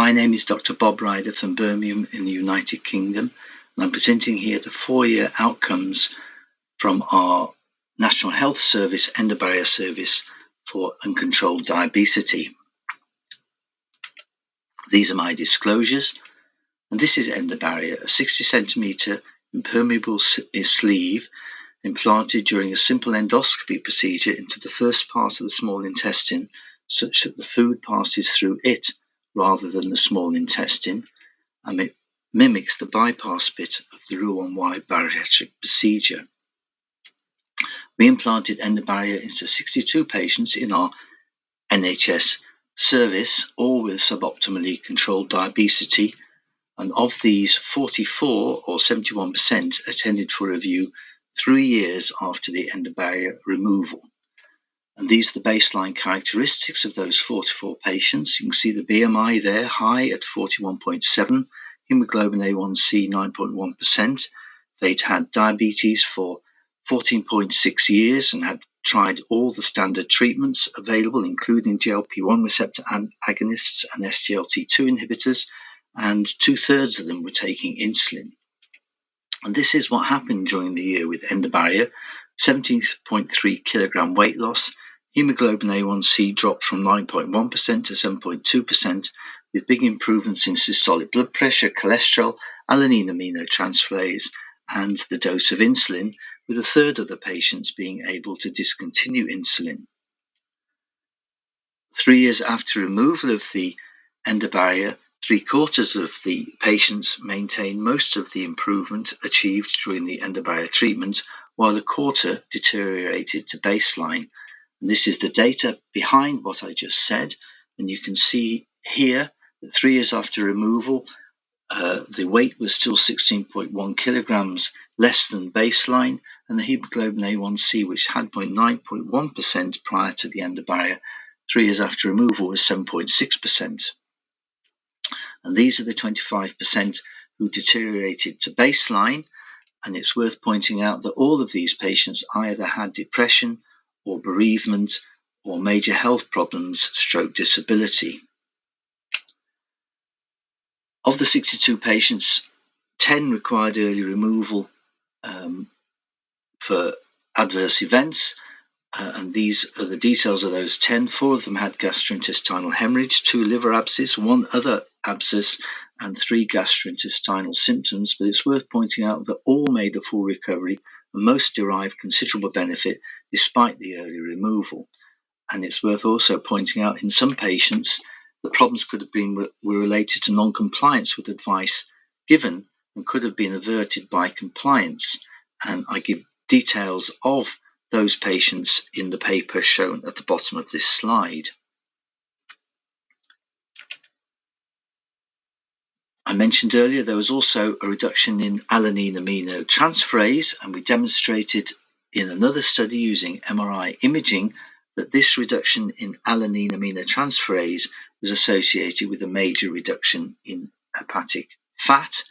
My name is Dr. Bob Ryder from Birmingham in the United Kingdom, and I'm presenting here the 4-year outcomes from our National Health Service EndoBarrier service for uncontrolled diabesity. These are my disclosures, and this is EndoBarrier, a 60 centimetre impermeable sleeve implanted during a simple endoscopy procedure into the first part of the small intestine, such that the food passes through it rather than the small intestine, and it mimics the bypass bit of the Roux-en-Y bariatric procedure. We implanted EndoBarrier into 62 patients in our NHS service, all with suboptimally controlled diabesity, and of these, 44 or 71% attended for review 3 years after the EndoBarrier removal. And these are the baseline characteristics of those 44 patients. You can see the BMI there, high at 41.7, hemoglobin A1C 9.1%. They'd had diabetes for 14.6 years and had tried all the standard treatments available, including GLP-1 receptor agonists and SGLT2 inhibitors, and 2/3 of them were taking insulin. And this is what happened during the year with EndoBarrier: 17.3 kilogram weight loss, hemoglobin A1C dropped from 9.1% to 7.2%, with big improvements in systolic blood pressure, cholesterol, alanine aminotransferase, and the dose of insulin, with 1/3 of the patients being able to discontinue insulin. 3 years after removal of the EndoBarrier, 3/4 of the patients maintained most of the improvement achieved during the EndoBarrier treatment, while 1/4 deteriorated to baseline. And this is the data behind what I just said, and you can see here that 3 years after removal, the weight was still 16.1 kilograms less than baseline, and the hemoglobin A1C, which had 9.1% prior to the EndoBarrier, 3 years after removal was 7.6%. And these are the 25% who deteriorated to baseline, and it's worth pointing out that all of these patients either had depression or bereavement or major health problems, stroke disability. Of the 62 patients, 10 required early removal for adverse events, and these are the details of those 10. 4 of them had gastrointestinal hemorrhage, 2 liver abscess, 1 other abscess, and 3 gastrointestinal symptoms. But it's worth pointing out that all made a full recovery, and most derived considerable benefit despite the early removal. And it's worth also pointing out in some patients, the problems could have been were related to non-compliance with advice given and could have been averted by compliance. And I give details of those patients in the paper shown at the bottom of this slide. I mentioned earlier there was also a reduction in alanine aminotransferase, and we demonstrated in another study using MRI imaging that this reduction in alanine aminotransferase was associated with a major reduction in hepatic fat.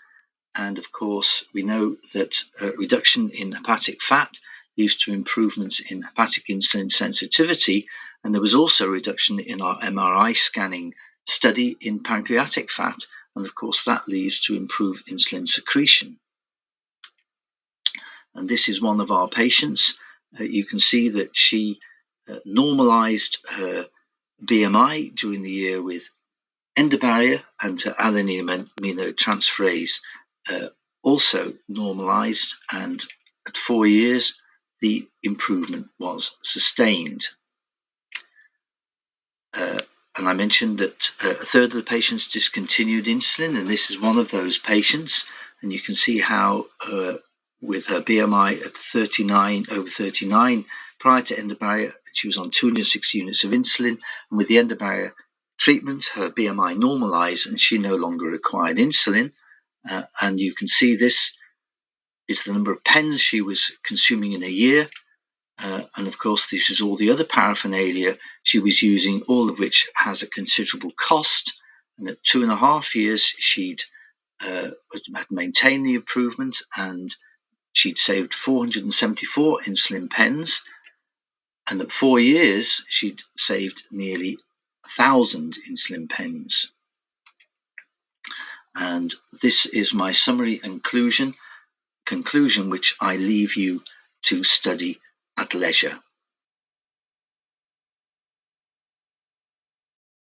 And of course, we know that a reduction in hepatic fat leads to improvements in hepatic insulin sensitivity, and there was also a reduction in our MRI scanning study in pancreatic fat, and of course that leads to improved insulin secretion. And this is one of our patients. You can see that she normalized her BMI during the year with EndoBarrier, and her alanine aminotransferase also normalized, and at 4 years the improvement was sustained. And I mentioned that 1/3 of the patients discontinued insulin, and this is one of those patients. And you can see how with her BMI at 39, over 39, prior to EndoBarrier, she was on 206 units of insulin, and with the EndoBarrier treatment, her BMI normalized and she no longer required insulin. And you can see this is the number of pens she was consuming in a year. And of course, this is all the other paraphernalia she was using, all of which has a considerable cost. And at 2.5 years, she'd had maintained the improvement, and she'd saved 474 insulin pens. And at 4 years, she'd saved nearly 1,000 insulin pens. And this is my summary and conclusion which I leave you to study at leisure.